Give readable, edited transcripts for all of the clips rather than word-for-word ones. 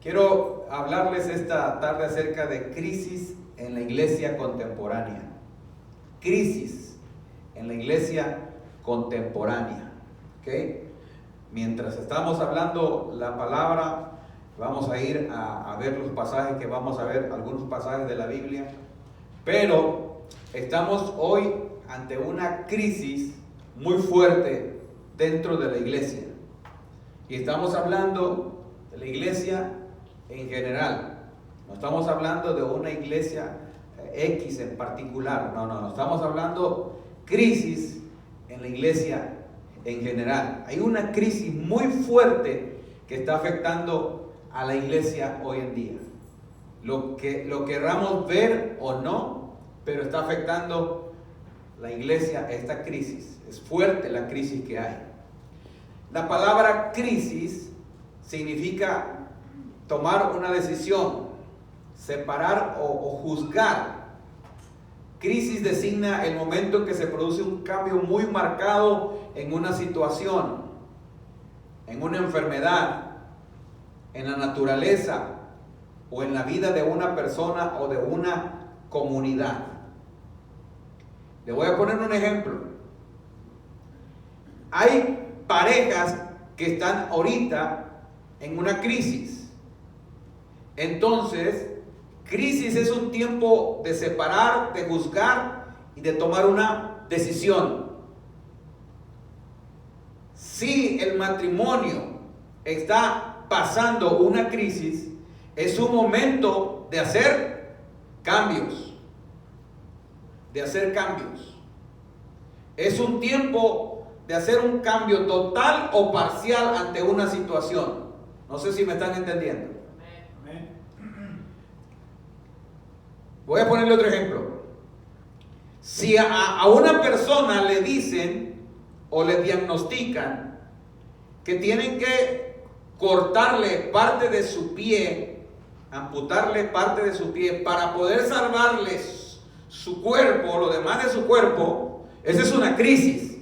Quiero hablarles esta tarde acerca de crisis en la iglesia contemporánea. Crisis en la iglesia contemporánea. ¿Okay? Mientras estamos hablando la palabra, vamos a ir a ver los pasajes que vamos a ver, algunos pasajes de la Biblia. Pero estamos hoy ante una crisis muy fuerte dentro de la iglesia. Y estamos hablando de la iglesia en general. No estamos hablando de una iglesia X en particular. No. Estamos hablando crisis en la iglesia en general. Hay una crisis muy fuerte que está afectando a la iglesia hoy en día. Lo querramos ver o no, pero está afectando la iglesia esta crisis. Es fuerte la crisis que hay. La palabra crisis significa tomar una decisión, separar o juzgar. Crisis designa el momento en que se produce un cambio muy marcado en una situación, en una enfermedad, en la naturaleza o en la vida de una persona o de una comunidad. Le voy a poner un ejemplo. Hay parejas que están ahorita en una crisis. Entonces, crisis es un tiempo de separar, de juzgar y de tomar una decisión. Si el matrimonio está pasando una crisis, es un momento de hacer cambios. Es un tiempo de hacer un cambio total o parcial ante una situación. No sé si me están entendiendo. Voy a ponerle otro ejemplo. Si a una persona le dicen o le diagnostican que tienen que cortarle parte de su pie, amputarle parte de su pie para poder salvarles su cuerpo, lo demás de su cuerpo, esa es una crisis.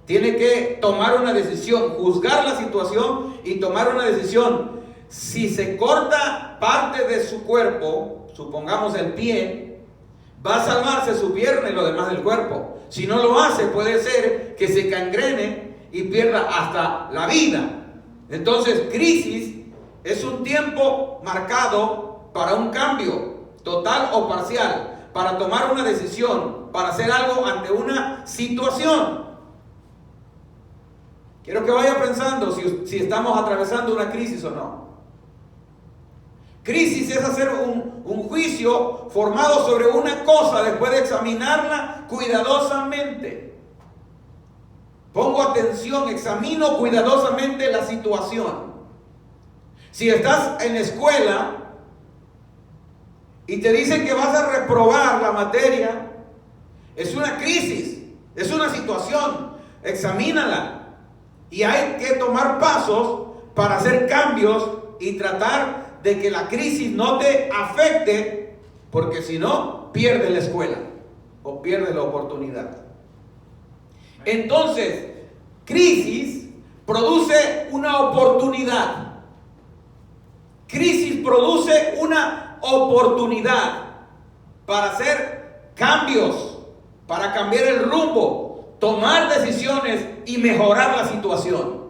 Tiene que tomar una decisión, juzgar la situación y tomar una decisión. Si se corta parte de su cuerpo, supongamos el pie, va a salvarse su pierna y lo demás del cuerpo. Si no lo hace, puede ser que se gangrene y pierda hasta la vida. Entonces, crisis es un tiempo marcado para un cambio, total o parcial, para tomar una decisión, para hacer algo ante una situación. Quiero que vaya pensando si estamos atravesando una crisis o no. Crisis es hacer un juicio formado sobre una cosa después de examinarla cuidadosamente. Pongo atención, examino cuidadosamente la situación. Si estás en la escuela y te dicen que vas a reprobar la materia, es una crisis, es una situación, examínala. Y hay que tomar pasos para hacer cambios y tratar de que la crisis no te afecte, porque si no, pierdes la escuela o pierdes la oportunidad. Entonces, crisis produce una oportunidad. Crisis produce una oportunidad para hacer cambios, para cambiar el rumbo, tomar decisiones y mejorar la situación.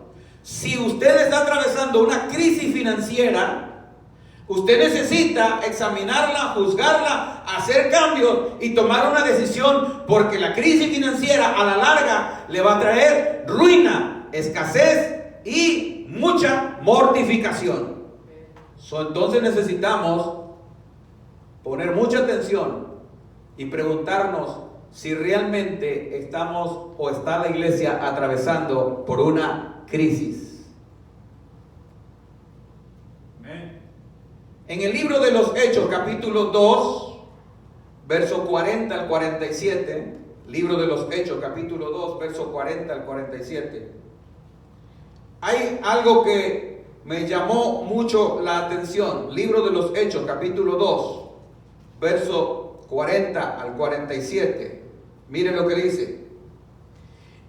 Si usted está atravesando una crisis financiera, usted necesita examinarla, juzgarla, hacer cambios y tomar una decisión, porque la crisis financiera a la larga le va a traer ruina, escasez y mucha mortificación. Entonces necesitamos poner mucha atención y preguntarnos si realmente estamos o está la iglesia atravesando por una crisis. En el libro de los Hechos, capítulo 2, verso 40 al 47, libro de los Hechos, capítulo 2, verso 40 al 47, hay algo que me llamó mucho la atención. Libro de los Hechos, capítulo 2, verso 40 al 47. Miren lo que dice.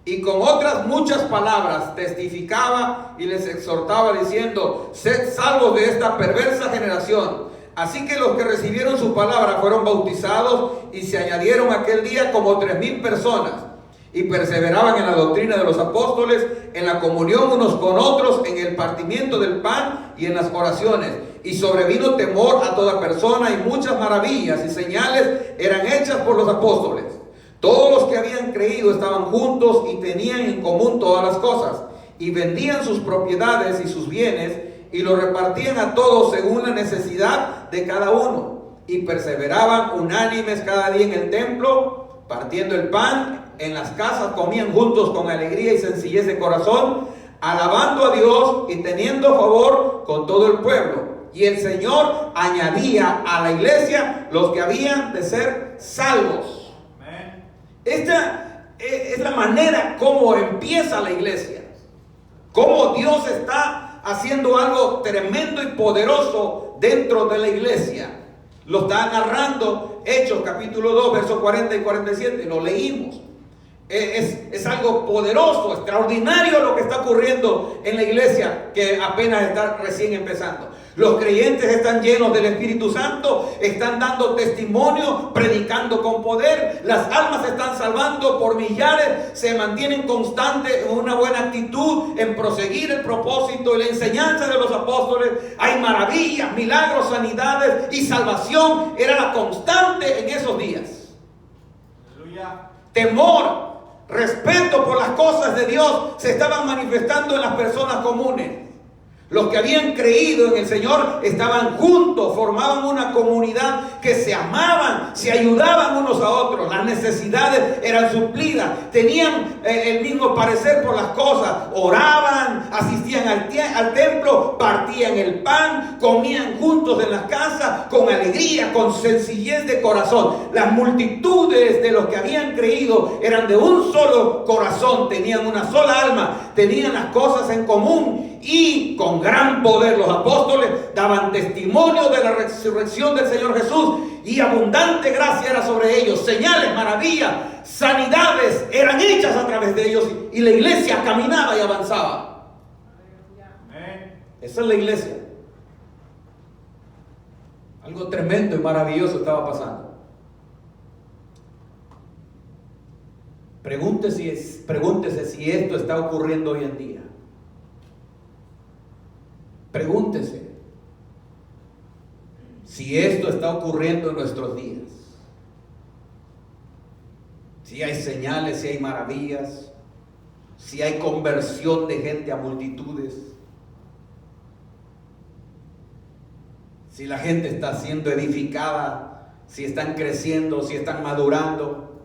y con otras muchas palabras testificaba y les exhortaba diciendo: sed salvos de esta perversa generación. Así que los que recibieron su palabra fueron bautizados, y se añadieron aquel día como 3,000 personas, y perseveraban en la doctrina de los apóstoles, en la comunión unos con otros, en el partimiento del pan y en las oraciones. Y sobrevino temor a toda persona, y muchas maravillas y señales eran hechas por los apóstoles. Todos los que habían creído estaban juntos y tenían en común todas las cosas, y vendían sus propiedades y sus bienes y lo repartían a todos según la necesidad de cada uno, y perseveraban unánimes cada día en el templo, partiendo el pan, en las casas comían juntos con alegría y sencillez de corazón, alabando a Dios y teniendo favor con todo el pueblo. Y el Señor añadía a la iglesia los que habían de ser salvos. Amén. Esta es la manera como empieza la iglesia, cómo Dios está haciendo algo tremendo y poderoso dentro de la iglesia. Lo está narrando Hechos capítulo 2 versos 40 y 47, lo leímos. Es algo poderoso, extraordinario lo que está ocurriendo en la iglesia, que apenas está recién empezando. Los creyentes están llenos del Espíritu Santo, están dando testimonio, predicando con poder, las almas se están salvando por millares, se mantienen constantes en una buena actitud, en proseguir el propósito y la enseñanza de los apóstoles. Hay maravillas, milagros, sanidades y salvación. Era la constante en esos días. Aleluya. Temor, respeto por las cosas de Dios se estaban manifestando en las personas comunes. Los que habían creído en el Señor estaban juntos, formaban una comunidad que se amaban, se ayudaban unos a otros. Las necesidades eran suplidas, tenían el mismo parecer por las cosas, oraban, asistían al templo, partían el pan, comían juntos en las casas, con alegría, con sencillez de corazón. Las multitudes de los que habían creído eran de un solo corazón, tenían una sola alma, tenían las cosas en común. Y con gran poder los apóstoles daban testimonio de la resurrección del Señor Jesús, y abundante gracia era sobre ellos. Señales, maravillas, sanidades eran hechas a través de ellos, y la iglesia caminaba y avanzaba. Esa es la iglesia. Algo tremendo y maravilloso estaba pasando. Pregúntese si esto está ocurriendo hoy en día. Pregúntese si esto está ocurriendo en nuestros días. Si hay señales, si hay maravillas, si hay conversión de gente a multitudes, si la gente está siendo edificada, si están creciendo, si están madurando,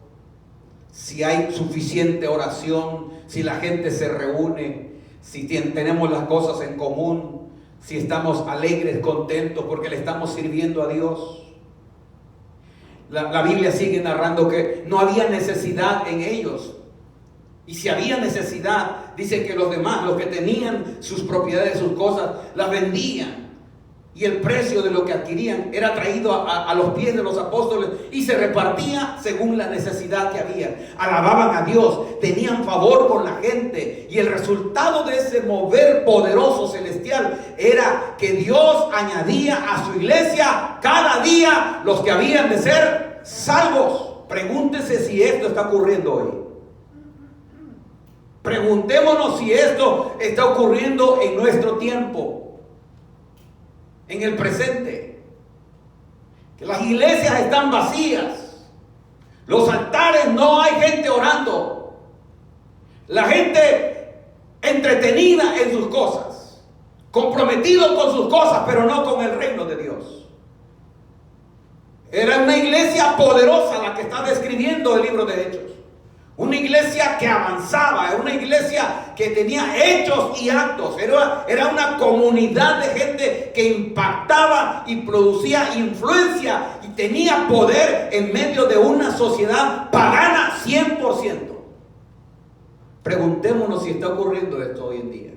si hay suficiente oración, si la gente se reúne, si tenemos las cosas en común, si estamos alegres, contentos porque le estamos sirviendo a Dios. La Biblia sigue narrando que no había necesidad en ellos. Y si había necesidad, dice que los demás, los que tenían sus propiedades, sus cosas, las vendían. Y el precio de lo que adquirían era traído a los pies de los apóstoles y se repartía según la necesidad que había. Alababan a Dios, tenían favor con la gente, y el resultado de ese mover poderoso celestial era que Dios añadía a su iglesia cada día los que habían de ser salvos. Pregúntese si esto está ocurriendo hoy. Preguntémonos si esto está ocurriendo en nuestro tiempo, en el presente. Que las iglesias están vacías, los altares no hay gente orando, la gente entretenida en sus cosas, comprometido con sus cosas, pero no con el reino de Dios. Era una iglesia poderosa la que está describiendo el libro de Hechos. Una iglesia que avanzaba, una iglesia que tenía hechos y actos. Era una comunidad de gente que impactaba y producía influencia y tenía poder en medio de una sociedad pagana 100%. Preguntémonos si está ocurriendo esto hoy en día.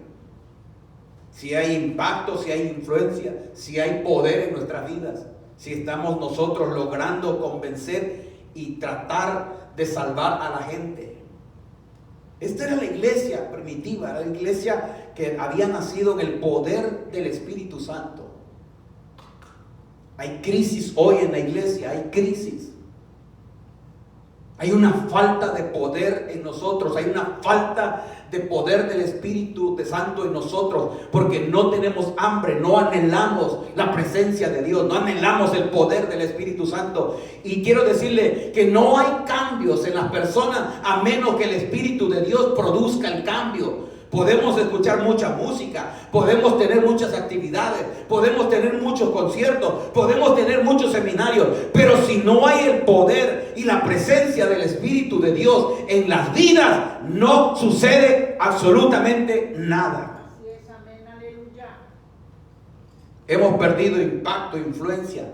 Si hay impacto, si hay influencia, si hay poder en nuestras vidas. Si estamos nosotros logrando convencer y tratar de salvar a la gente. Esta era la iglesia primitiva, era la iglesia que había nacido en el poder del Espíritu Santo. Hay crisis hoy en la iglesia, hay crisis. Hay una falta de poder en nosotros, hay una falta de poder del Espíritu Santo en nosotros, porque no tenemos hambre, no anhelamos la presencia de Dios, no anhelamos el poder del Espíritu Santo. Y quiero decirle que no hay cambios en las personas a menos que el Espíritu de Dios produzca el cambio. Podemos escuchar mucha música, podemos tener muchas actividades, podemos tener muchos conciertos, podemos tener muchos seminarios, pero si no hay el poder y la presencia del Espíritu de Dios en las vidas, no sucede absolutamente nada. Así es, amén, aleluya. Hemos perdido impacto, influencia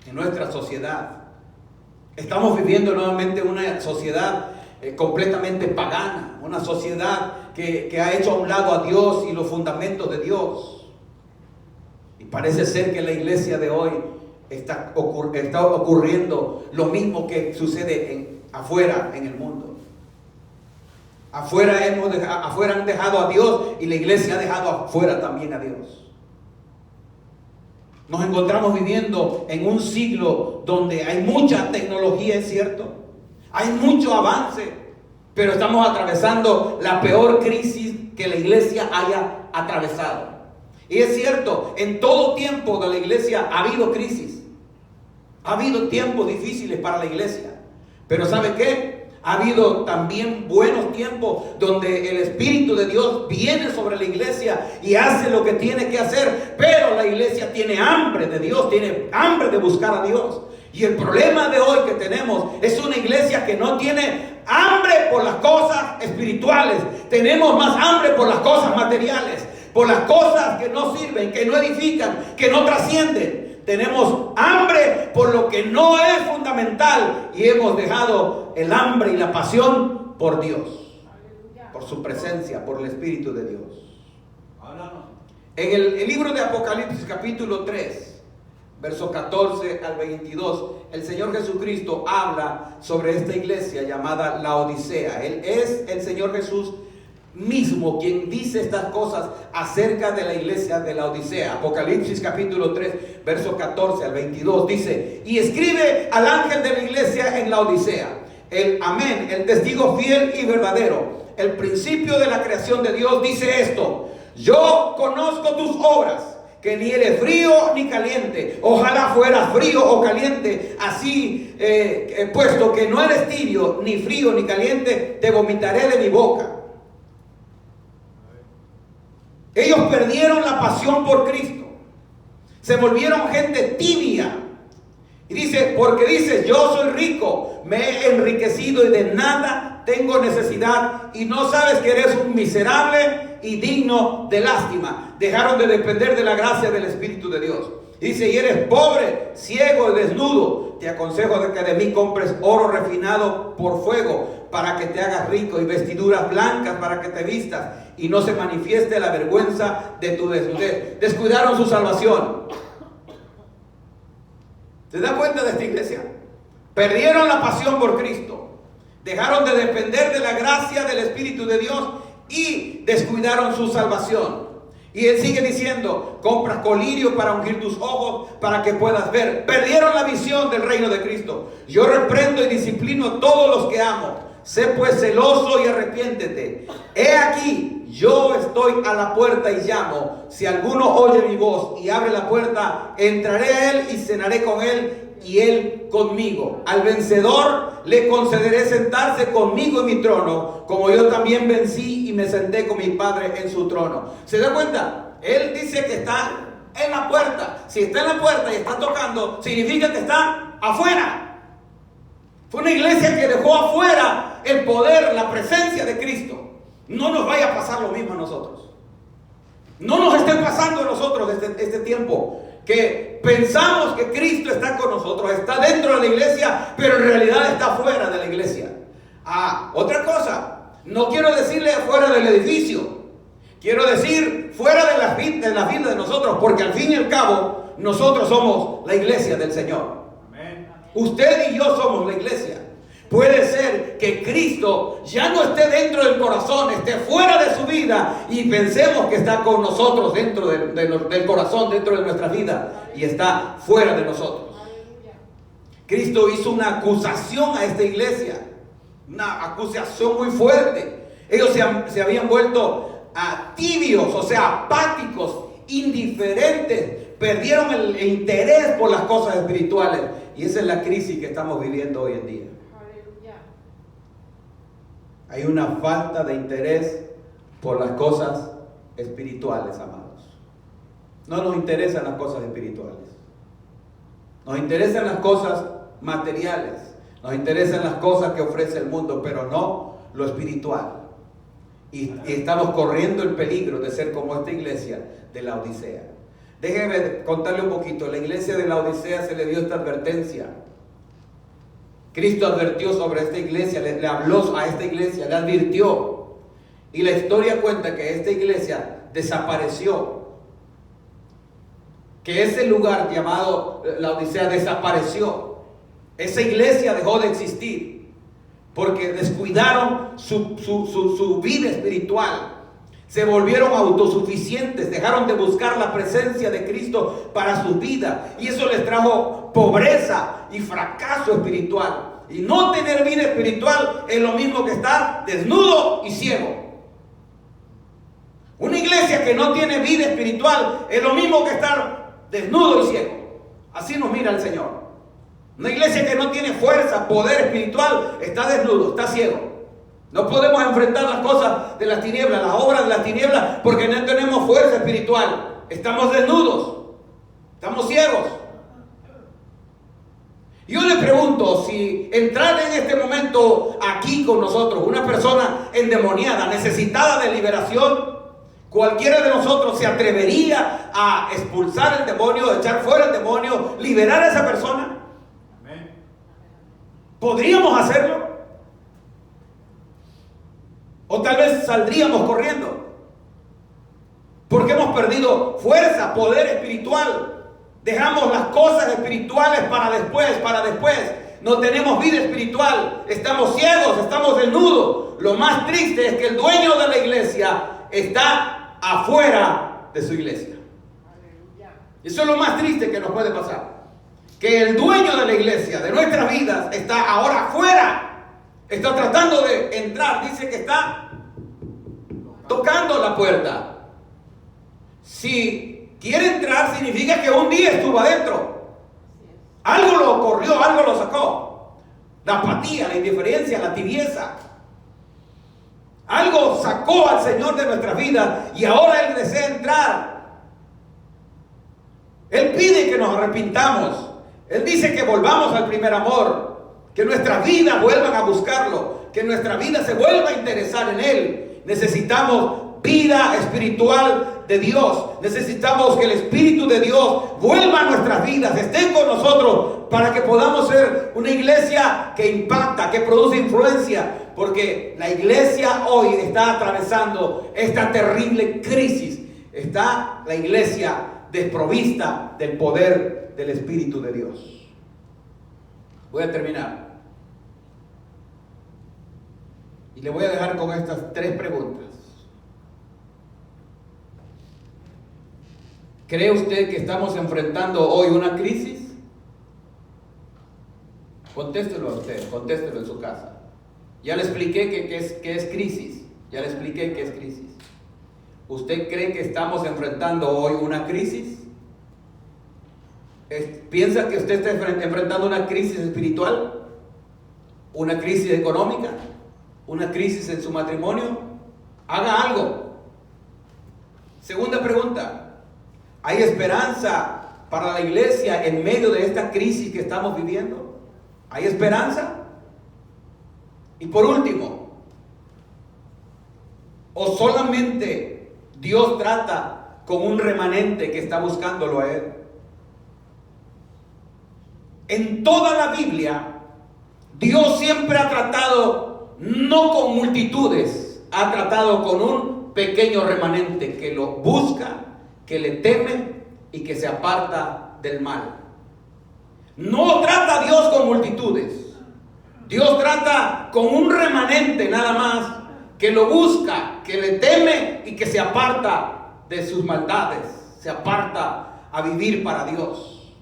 en nuestra sociedad. Estamos viviendo nuevamente una sociedad completamente pagana, una sociedad que ha hecho a un lado a Dios y los fundamentos de Dios. Y parece ser que en la iglesia de hoy está ocurriendo lo mismo que sucede afuera en el mundo. Afuera han dejado a Dios y la iglesia ha dejado afuera también a Dios. Nos encontramos viviendo en un siglo donde hay mucha tecnología, es cierto, hay mucho avance, pero estamos atravesando la peor crisis que la iglesia haya atravesado. Y es cierto, en todo tiempo de la iglesia ha habido crisis, ha habido tiempos difíciles para la iglesia, pero ¿sabe qué? Ha habido también buenos tiempos donde el Espíritu de Dios viene sobre la iglesia y hace lo que tiene que hacer, pero la iglesia tiene hambre de Dios, tiene hambre de buscar a Dios. Y el problema de hoy que tenemos es una iglesia que no tiene hambre por las cosas espirituales. Tenemos más hambre por las cosas materiales, por las cosas que no sirven, que no edifican, que no trascienden. Tenemos hambre por lo que no es fundamental y hemos dejado el hambre y la pasión por Dios, por su presencia, por el Espíritu de Dios. En el libro de Apocalipsis capítulo 3, versos 14 al 22, el Señor Jesucristo habla sobre esta iglesia llamada Laodicea. Él es el Señor Jesús mismo quien dice estas cosas acerca de la iglesia de Laodicea. Apocalipsis capítulo 3, versos 14 al 22 dice: y escribe al ángel de la iglesia en Laodicea, el amén, el testigo fiel y verdadero, el principio de la creación de Dios, dice esto: yo conozco tus obras, que ni eres frío ni caliente. Ojalá fueras frío o caliente. Así, puesto que no eres tibio, ni frío ni caliente, te vomitaré de mi boca. Ellos perdieron la pasión por Cristo. Se volvieron gente tibia. Y dice, porque dices, yo soy rico, me he enriquecido y de nada tengo necesidad, y no sabes que eres un miserable y digno de lástima. Dejaron de depender de la gracia del Espíritu de Dios. Y dice, y eres pobre, ciego y desnudo. Te aconsejo de que de mí compres oro refinado por fuego, para que te hagas rico, y vestiduras blancas para que te vistas, y no se manifieste la vergüenza de tu desnudez. Descuidaron su salvación. ¿Se da cuenta de esta iglesia? Perdieron la pasión por Cristo. Dejaron de depender de la gracia del Espíritu de Dios y descuidaron su salvación. Y él sigue diciendo, compras colirio para ungir tus ojos para que puedas ver. Perdieron la visión del reino de Cristo. Yo reprendo y disciplino a todos los que amo. Sé pues celoso y arrepiéntete. He aquí, yo estoy a la puerta y llamo. Si alguno oye mi voz y abre la puerta, entraré a él y cenaré con él y él conmigo. Al vencedor le concederé sentarse conmigo en mi trono, como yo también vencí y me senté con mi Padre en su trono. ¿Se da cuenta? Él dice que está en la puerta. Si está en la puerta y está tocando, significa que está afuera. Fue una iglesia que dejó afuera el poder, la presencia de Cristo. No nos vaya a pasar lo mismo a nosotros. No nos esté pasando a nosotros este tiempo, que pensamos que Cristo está con nosotros, está dentro de la iglesia, pero en realidad está fuera de la iglesia. Otra cosa, no quiero decirle fuera del edificio, quiero decir fuera de la vida de nosotros, porque al fin y al cabo nosotros somos la iglesia del Señor. Amén. Usted y yo somos la iglesia. Puede ser que Cristo ya no esté dentro del corazón, esté fuera de su vida y pensemos que está con nosotros dentro del corazón, dentro de nuestra vida, y está fuera de nosotros. Cristo hizo una acusación a esta iglesia, una acusación muy fuerte. Ellos se habían vuelto tibios, o sea, apáticos, indiferentes, perdieron el interés por las cosas espirituales, y esa es la crisis que estamos viviendo hoy en día. Hay una falta de interés por las cosas espirituales, amados. No nos interesan las cosas espirituales. Nos interesan las cosas materiales. Nos interesan las cosas que ofrece el mundo, pero no lo espiritual. Y estamos corriendo el peligro de ser como esta iglesia de la Odisea. Déjenme contarle un poquito. La iglesia de la Odisea se le dio esta advertencia. Cristo advirtió sobre esta iglesia, le habló a esta iglesia, le advirtió. Y la historia cuenta que esta iglesia desapareció. Que ese lugar llamado la Odisea desapareció. Esa iglesia dejó de existir porque descuidaron su vida espiritual. Se volvieron autosuficientes, dejaron de buscar la presencia de Cristo para su vida, y eso les trajo pobreza y fracaso espiritual. Y no tener vida espiritual es lo mismo que estar desnudo y ciego. Una iglesia que no tiene vida espiritual es lo mismo que estar desnudo y ciego. Así nos mira el Señor. Una iglesia que no tiene fuerza, poder espiritual, está desnudo, está ciego. No podemos enfrentar las cosas de las tinieblas, las obras de las tinieblas, porque no tenemos fuerza espiritual. Estamos desnudos, estamos ciegos. Yo le pregunto, si entrar en este momento aquí con nosotros una persona endemoniada, necesitada de liberación, cualquiera de nosotros se atrevería a expulsar el demonio, echar fuera el demonio, liberar a esa persona. Amén. ¿Podríamos hacerlo? O tal vez saldríamos corriendo, porque hemos perdido fuerza, poder espiritual. Dejamos las cosas espirituales para después. No tenemos vida espiritual, estamos ciegos, estamos desnudos. Lo más triste es que el dueño de la iglesia está afuera de su iglesia. Eso es lo más triste que nos puede pasar. Que el dueño de la iglesia, de nuestras vidas, está ahora afuera. Está tratando de entrar, dice que está tocando la puerta. Si quiere entrar, significa que un día estuvo adentro. Algo lo corrió, algo lo sacó. La apatía, la indiferencia, la tibieza. Algo sacó al Señor de nuestras vidas y ahora Él desea entrar. Él pide que nos arrepintamos. Él dice que volvamos al primer amor. Que nuestras vidas vuelvan a buscarlo, que nuestra vida se vuelva a interesar en Él. Necesitamos vida espiritual de Dios. Necesitamos que el Espíritu de Dios vuelva a nuestras vidas, esté con nosotros, para que podamos ser una iglesia que impacta, que produce influencia. Porque la iglesia hoy está atravesando esta terrible crisis. Está la iglesia desprovista del poder del Espíritu de Dios. Voy a terminar. Y le voy a dejar con estas 3 preguntas. ¿Cree usted que estamos enfrentando hoy una crisis? Contéstelo a usted, contéstelo en su casa. Ya le expliqué que es crisis. Ya le expliqué que es crisis. ¿Usted cree que estamos enfrentando hoy una crisis? ¿Piensa que usted está enfrentando una crisis espiritual? ¿Una crisis económica? ¿Una crisis en su matrimonio? Haga algo. Segunda pregunta. ¿Hay esperanza para la iglesia en medio de esta crisis que estamos viviendo? ¿Hay esperanza? Y por último, ¿o solamente Dios trata con un remanente que está buscándolo a Él? En toda la Biblia, Dios siempre ha tratado no con multitudes, ha tratado con un pequeño remanente que lo busca, que le teme y que se aparta del mal. No trata Dios con multitudes. Dios trata con un remanente nada más, que lo busca, que le teme y que se aparta de sus maldades, se aparta a vivir para Dios.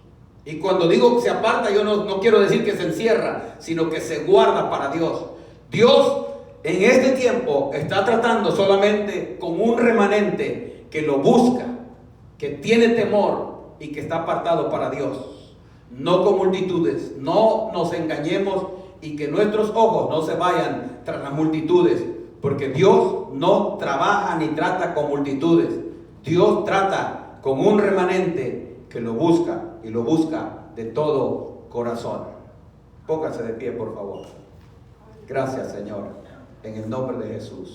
Y cuando digo se aparta, yo no quiero decir que se encierra, sino que se guarda para Dios. Dios en este tiempo está tratando solamente con un remanente que lo busca, que tiene temor y que está apartado para Dios. No con multitudes, no nos engañemos y que nuestros ojos no se vayan tras las multitudes, porque Dios no trabaja ni trata con multitudes. Dios trata con un remanente que lo busca y lo busca de todo corazón. Póngase de pie, por favor. Gracias, Señor, en el nombre de Jesús.